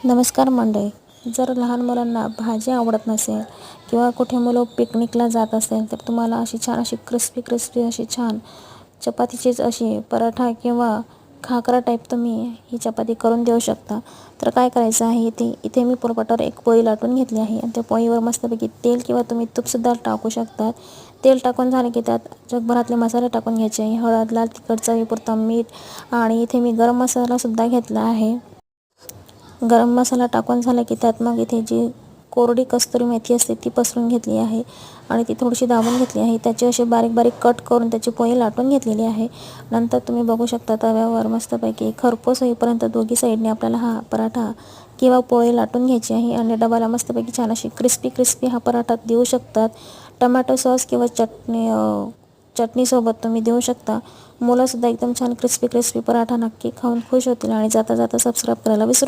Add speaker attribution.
Speaker 1: नमस्कार मंडळी. जर लहान मुलांना भाजी आवडत नसेल किंवा कुठे मुलं पिकनिकला जात असेल तर तुम्हाला अशी छान अशी क्रिस्पी अशी छान चपातीचीच अशी पराठा किंवा खाकरा टाईप तुम्ही ही चपाती करून देऊ शकता. तर काय करायचं आहे, इथे मी पोळपाटावर एक पोळी लाटून घेतली आहे आणि त्या पोळीवर मस्तपैकी तेल किंवा तुम्ही तूपसुद्धा टाकू शकता. तेल टाकून झाले की त्यात जगभरातले मसाले टाकून घ्यायचे आहे. हळद, लाल तिखट, चवीपुरता मीठ आणि इथे मी गरम मसालासुद्धा घेतला आहे. गरम मसाला टाकून झाला की त्यात मग इथे जी कोरडी कस्तुरी मेथी असते ती पसरून घेतली आहे आणि ती थोडीशी दाबून घेतली आहे. त्याची अशी बारीक बारीक कट करून त्याची पोळी लाटून घेतलेली आहे. नंतर तुम्ही बघू शकता तव्यावर मस्तपैकी खरपूस होईपर्यंत दोघी साईडने आपल्याला हा पराठा किंवा पोळी लाटून घ्यायची आहे आणि डब्याला मस्तपैकी छान अशी क्रिस्पी हा पराठा देऊ शकतात. टमॅटो सॉस किंवा चटणीसोबत तुम्ही देऊ शकता. मुलंसुद्धा एकदम छान क्रिस्पी पराठा नक्की खाऊन खुश होतील आणि जाता जाता सबस्क्राईब करायला विसरू